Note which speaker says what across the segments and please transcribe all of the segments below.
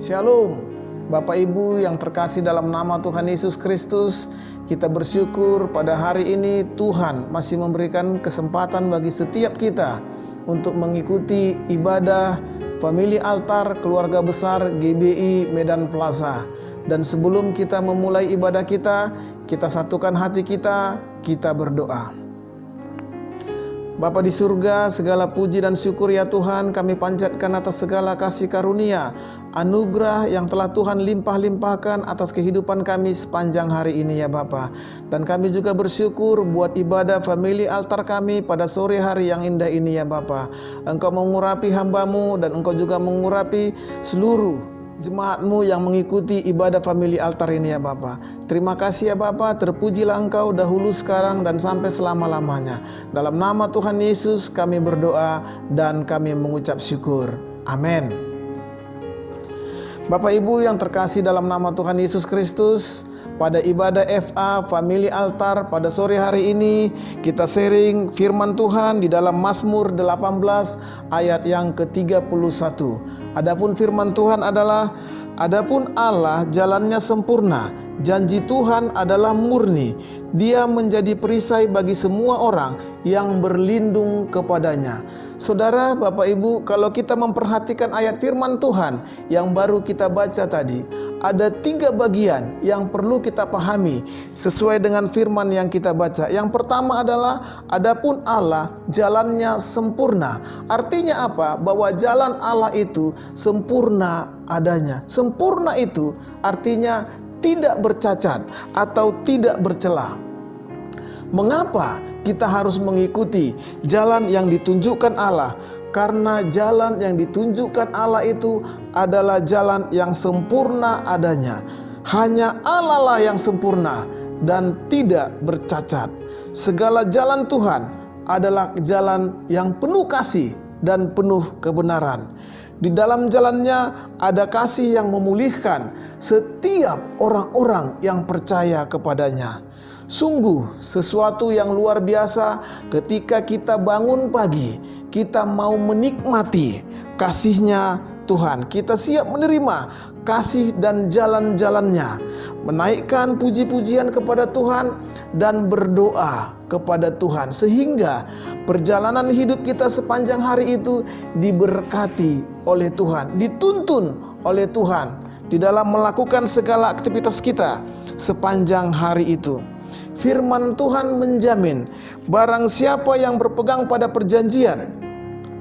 Speaker 1: Shalom, Bapak Ibu yang terkasih dalam nama Tuhan Yesus Kristus. Kita bersyukur pada hari ini Tuhan masih memberikan kesempatan bagi setiap kita untuk mengikuti ibadah Family Altar Keluarga Besar GBI Medan Plaza. Dan sebelum kita memulai ibadah kita satukan hati kita berdoa. Bapa di surga, segala puji dan syukur ya Tuhan kami panjatkan atas segala kasih karunia, anugerah yang telah Tuhan limpah-limpahkan atas kehidupan kami sepanjang hari ini ya Bapa. Dan kami juga bersyukur buat ibadah Family Altar kami pada sore hari yang indah ini ya Bapa. Engkau mengurapi hamba-Mu dan Engkau juga mengurapi seluruh jemaat-Mu yang mengikuti ibadah Family Altar ini ya Bapa. Terima kasih ya Bapa, terpujilah Engkau dahulu, sekarang, dan sampai selama-lamanya. Dalam nama Tuhan Yesus kami berdoa dan kami mengucap syukur. Amin. Bapak Ibu yang terkasih dalam nama Tuhan Yesus Kristus, pada ibadah FA Family Altar pada sore hari ini kita sharing firman Tuhan di dalam Mazmur 18 ayat yang ke-31. Adapun firman Tuhan adalah, adapun Allah jalannya sempurna, janji Tuhan adalah murni. Dia menjadi perisai bagi semua orang yang berlindung kepadanya. Saudara, Bapak Ibu, kalau kita memperhatikan ayat firman Tuhan yang baru kita baca tadi, ada 3 bagian yang perlu kita pahami sesuai dengan firman yang kita baca. Yang pertama adalah, adapun Allah jalannya sempurna. Artinya apa? Bahwa jalan Allah itu sempurna adanya. Sempurna itu artinya tidak bercacat atau tidak bercela. Mengapa kita harus mengikuti jalan yang ditunjukkan Allah? Karena jalan yang ditunjukkan Allah itu adalah jalan yang sempurna adanya. Hanya Allah lah yang sempurna dan tidak bercacat. Segala jalan Tuhan adalah jalan yang penuh kasih dan penuh kebenaran. Di dalam jalannya ada kasih yang memulihkan setiap orang-orang yang percaya kepadanya. Sungguh sesuatu yang luar biasa ketika kita bangun pagi, kita mau menikmati kasih-Nya Tuhan. Kita siap menerima kasih dan jalan-jalannya, menaikkan puji-pujian kepada Tuhan dan berdoa kepada Tuhan, sehingga perjalanan hidup kita sepanjang hari itu diberkati oleh Tuhan, dituntun oleh Tuhan di dalam melakukan segala aktivitas kita sepanjang hari itu. Firman Tuhan menjamin barang siapa yang berpegang pada perjanjian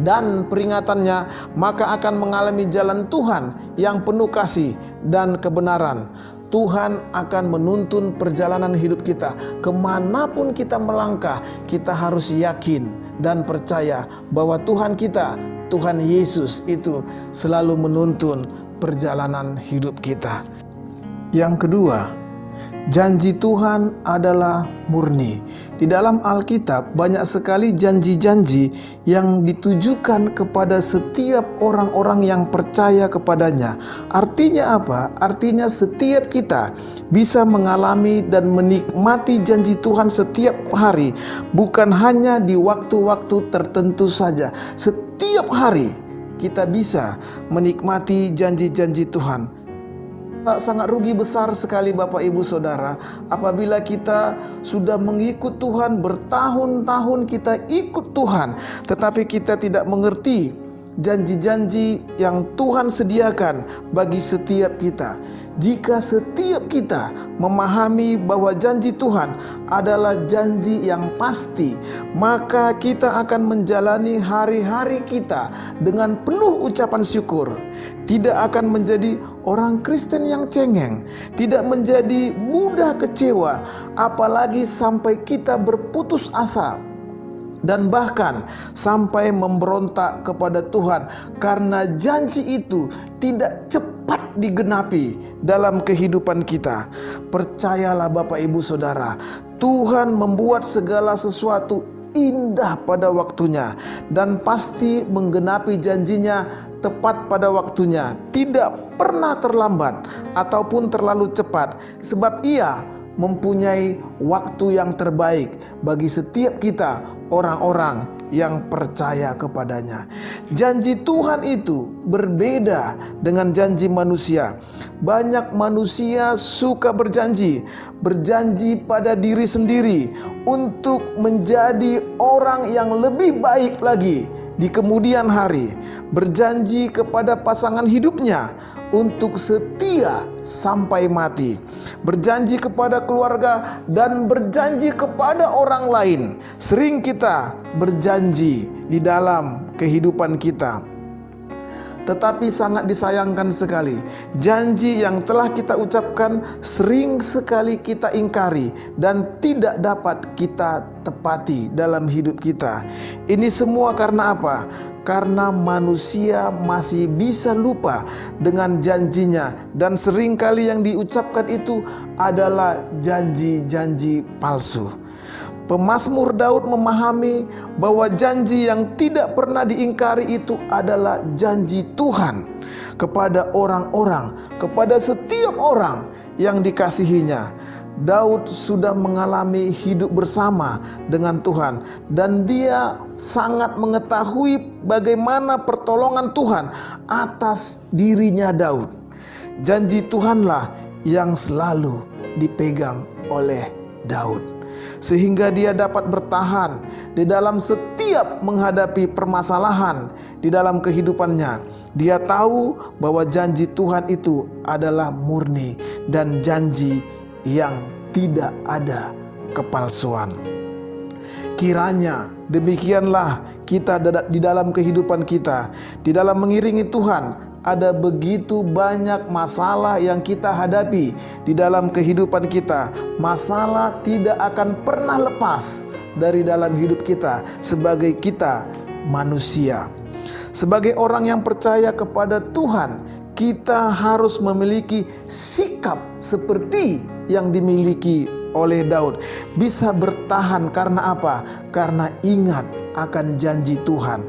Speaker 1: dan peringatannya, maka akan mengalami jalan Tuhan yang penuh kasih dan kebenaran. Tuhan akan menuntun perjalanan hidup kita. Kemanapun kita melangkah, kita harus yakin dan percaya bahwa Tuhan kita, Tuhan Yesus itu selalu menuntun perjalanan hidup kita. Yang kedua, janji Tuhan adalah murni. Di dalam Alkitab banyak sekali janji-janji yang ditujukan kepada setiap orang-orang yang percaya kepadanya. Artinya apa? Artinya setiap kita bisa mengalami dan menikmati janji Tuhan setiap hari, bukan hanya di waktu-waktu tertentu saja. Setiap hari kita bisa menikmati janji-janji Tuhan. Sangat rugi besar sekali Bapak Ibu Saudara apabila kita sudah mengikut Tuhan, bertahun-tahun kita ikut Tuhan, tetapi kita tidak mengerti janji-janji yang Tuhan sediakan bagi setiap kita. Jika setiap kita memahami bahwa janji Tuhan adalah janji yang pasti, maka kita akan menjalani hari-hari kita dengan penuh ucapan syukur. Tidak akan menjadi orang Kristen yang cengeng, tidak menjadi mudah kecewa, apalagi sampai kita berputus asa dan bahkan sampai memberontak kepada Tuhan karena janji itu tidak cepat digenapi dalam kehidupan kita. Percayalah Bapak Ibu Saudara, Tuhan membuat segala sesuatu indah pada waktunya dan pasti menggenapi janjinya tepat pada waktunya, tidak pernah terlambat ataupun terlalu cepat, sebab Ia mempunyai waktu yang terbaik bagi setiap kita orang-orang yang percaya kepadanya. Janji Tuhan itu berbeda dengan janji manusia. Banyak manusia suka berjanji pada diri sendiri untuk menjadi orang yang lebih baik lagi di kemudian hari, berjanji kepada pasangan hidupnya untuk setia sampai mati, berjanji kepada keluarga, dan berjanji kepada orang lain. Sering kita berjanji di dalam kehidupan kita, tetapi sangat disayangkan sekali, janji yang telah kita ucapkan sering sekali kita ingkari dan tidak dapat kita tepati dalam hidup kita. Ini semua karena apa? Karena manusia masih bisa lupa dengan janjinya, dan seringkali yang diucapkan itu adalah janji-janji palsu. Pemazmur Daud memahami bahwa janji yang tidak pernah diingkari itu adalah janji Tuhan kepada orang-orang, kepada setiap orang yang dikasihinya. Daud sudah mengalami hidup bersama dengan Tuhan, dan dia sangat mengetahui bagaimana pertolongan Tuhan atas dirinya Daud. Janji Tuhanlah yang selalu dipegang oleh Daud, sehingga dia dapat bertahan di dalam setiap menghadapi permasalahan di dalam kehidupannya. Dia tahu bahwa janji Tuhan itu adalah murni dan janji yang tidak ada kepalsuan. Kiranya demikianlah kita di dalam kehidupan kita, di dalam mengiringi Tuhan. Ada begitu banyak masalah yang kita hadapi di dalam kehidupan kita. Masalah tidak akan pernah lepas dari dalam hidup kita sebagai kita manusia. Sebagai orang yang percaya kepada Tuhan, kita harus memiliki sikap seperti yang dimiliki oleh Daud. Bisa bertahan karena apa? Karena ingat akan janji Tuhan.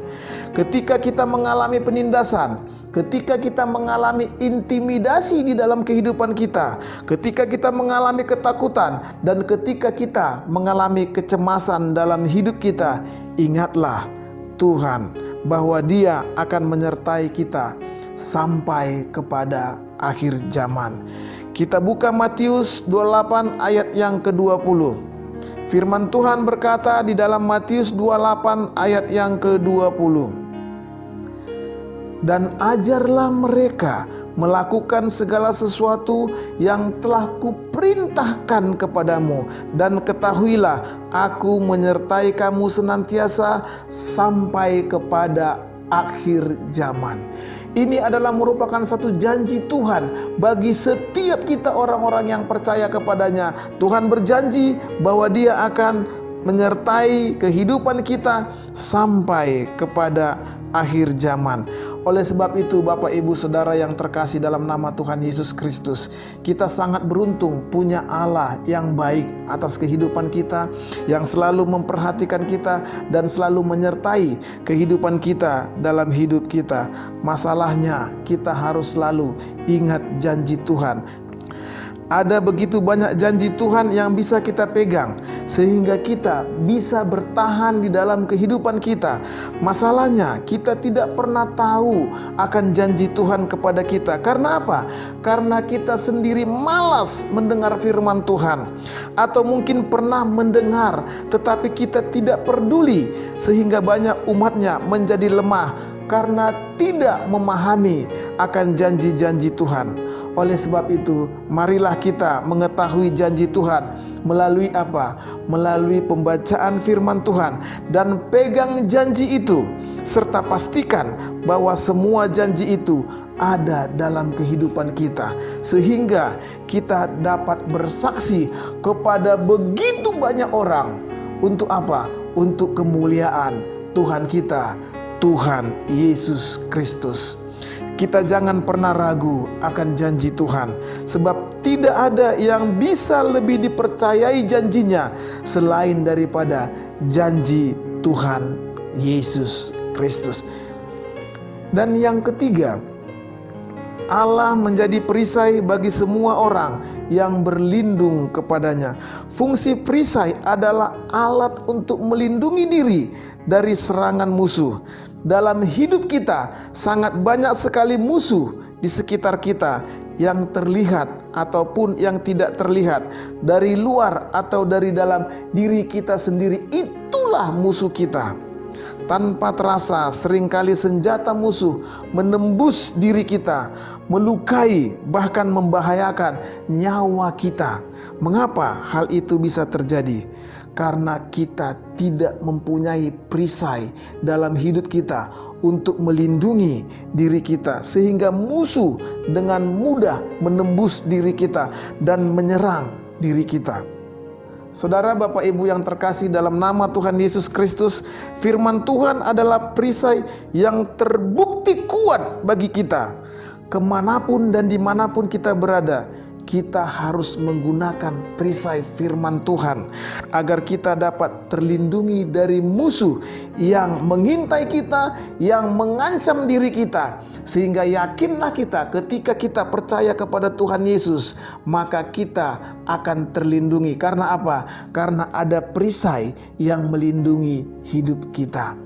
Speaker 1: Ketika kita mengalami penindasan, ketika kita mengalami intimidasi di dalam kehidupan kita, ketika kita mengalami ketakutan, dan ketika kita mengalami kecemasan dalam hidup kita, ingatlah Tuhan bahwa Dia akan menyertai kita sampai kepada akhir zaman. Kita buka Matius 28 ayat yang ke-20. Firman Tuhan berkata di dalam Matius 28 ayat yang ke-20. Dan ajarlah mereka melakukan segala sesuatu yang telah kuperintahkan kepadamu, dan ketahuilah aku menyertai kamu senantiasa sampai kepada akhir zaman. Ini adalah merupakan satu janji Tuhan bagi setiap kita orang-orang yang percaya kepadanya. Tuhan berjanji bahwa Dia akan menyertai kehidupan kita sampai kepada akhir zaman. Oleh sebab itu, Bapak Ibu Saudara yang terkasih dalam nama Tuhan Yesus Kristus, kita sangat beruntung punya Allah yang baik atas kehidupan kita, yang selalu memperhatikan kita dan selalu menyertai kehidupan kita dalam hidup kita. Masalahnya, kita harus selalu ingat janji Tuhan. Ada begitu banyak janji Tuhan yang bisa kita pegang, sehingga kita bisa bertahan di dalam kehidupan kita. Masalahnya, kita tidak pernah tahu akan janji Tuhan kepada kita. Karena apa? Karena kita sendiri malas mendengar firman Tuhan, atau mungkin pernah mendengar tetapi kita tidak peduli, sehingga banyak umatnya menjadi lemah karena tidak memahami akan janji-janji Tuhan. Oleh sebab itu, marilah kita mengetahui janji Tuhan melalui apa? Melalui pembacaan firman Tuhan, dan pegang janji itu, serta pastikan bahwa semua janji itu ada dalam kehidupan kita, sehingga kita dapat bersaksi kepada begitu banyak orang. Untuk apa? Untuk kemuliaan Tuhan kita, Tuhan Yesus Kristus. Kita jangan pernah ragu akan janji Tuhan, sebab tidak ada yang bisa lebih dipercayai janjinya selain daripada janji Tuhan Yesus Kristus. Dan yang ketiga, Allah menjadi perisai bagi semua orang yang berlindung kepadanya. Fungsi perisai adalah alat untuk melindungi diri dari serangan musuh. Dalam hidup kita sangat banyak sekali musuh di sekitar kita, yang terlihat ataupun yang tidak terlihat, dari luar atau dari dalam diri kita sendiri. Itulah musuh kita. Tanpa terasa seringkali senjata musuh menembus diri kita, melukai bahkan membahayakan nyawa kita. Mengapa hal itu bisa terjadi? Karena kita tidak mempunyai perisai dalam hidup kita untuk melindungi diri kita, sehingga musuh dengan mudah menembus diri kita dan menyerang diri kita. Saudara, Bapak Ibu yang terkasih dalam nama Tuhan Yesus Kristus, firman Tuhan adalah perisai yang terbukti kuat bagi kita. Kemanapun dan dimanapun kita berada, kita harus menggunakan perisai firman Tuhan agar kita dapat terlindungi dari musuh yang mengintai kita, yang mengancam diri kita. Sehingga yakinlah kita, ketika kita percaya kepada Tuhan Yesus, maka kita akan terlindungi. Karena apa? Karena ada perisai yang melindungi hidup kita.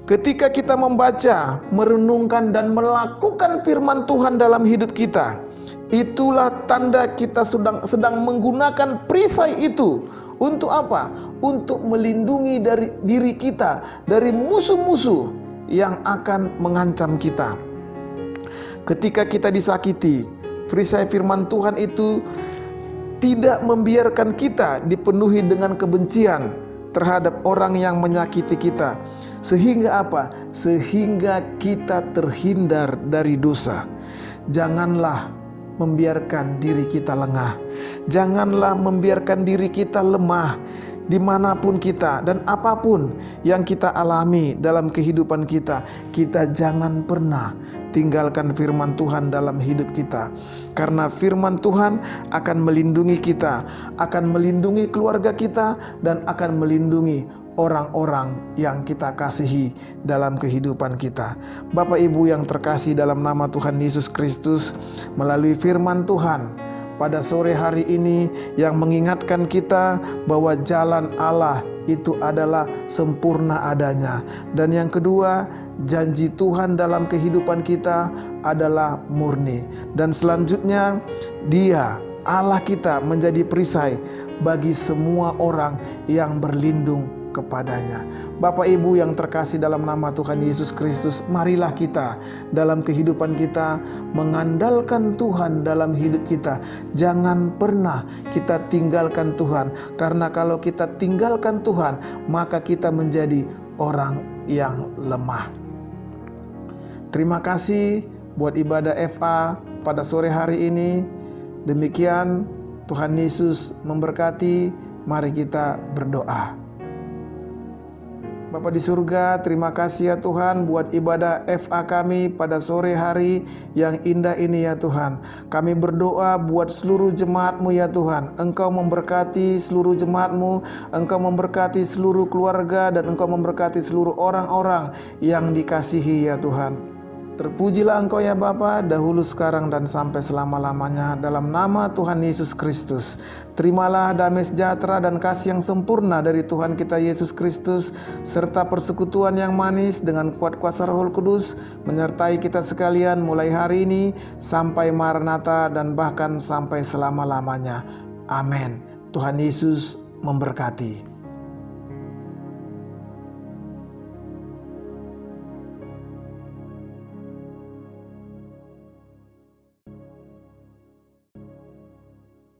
Speaker 1: Ketika kita membaca, merenungkan dan melakukan firman Tuhan dalam hidup kita, itulah tanda kita sedang menggunakan perisai itu. Untuk apa? Untuk melindungi dari diri kita dari musuh-musuh yang akan mengancam kita. Ketika kita disakiti, perisai firman Tuhan itu tidak membiarkan kita dipenuhi dengan kebencian terhadap orang yang menyakiti kita. Sehingga apa? Sehingga kita terhindar dari dosa. Janganlah membiarkan diri kita lengah. Janganlah membiarkan diri kita lemah dimanapun kita dan apapun yang kita alami dalam kehidupan kita. Kita jangan pernah tinggalkan firman Tuhan dalam hidup kita. Karena firman Tuhan akan melindungi kita, akan melindungi keluarga kita, dan akan melindungi orang-orang yang kita kasihi dalam kehidupan kita. Bapak Ibu yang terkasih dalam nama Tuhan Yesus Kristus, melalui firman Tuhan pada sore hari ini yang mengingatkan kita bahwa jalan Allah itu adalah sempurna adanya. Dan yang kedua, janji Tuhan dalam kehidupan kita adalah murni. Dan selanjutnya, Dia, Allah kita, menjadi perisai bagi semua orang yang berlindung kepadanya. Bapak Ibu yang terkasih dalam nama Tuhan Yesus Kristus, marilah kita dalam kehidupan kita mengandalkan Tuhan dalam hidup kita. Jangan pernah kita tinggalkan Tuhan, karena kalau kita tinggalkan Tuhan, maka kita menjadi orang yang lemah. Terima kasih buat ibadah FA pada sore hari ini. Demikian, Tuhan Yesus memberkati. Mari kita berdoa. Bapa di surga, terima kasih ya Tuhan buat ibadah FA kami pada sore hari yang indah ini ya Tuhan. Kami berdoa buat seluruh jemaat-Mu ya Tuhan. Engkau memberkati seluruh jemaat-Mu, Engkau memberkati seluruh keluarga, dan Engkau memberkati seluruh orang-orang yang dikasihi ya Tuhan. Terpujilah Engkau ya Bapa, dahulu, sekarang, dan sampai selama-lamanya. Dalam nama Tuhan Yesus Kristus, terimalah damai sejahtera dan kasih yang sempurna dari Tuhan kita Yesus Kristus, serta persekutuan yang manis dengan kuat kuasa Roh Kudus, menyertai kita sekalian mulai hari ini sampai Maranatha dan bahkan sampai selama-lamanya. Amin. Tuhan Yesus memberkati.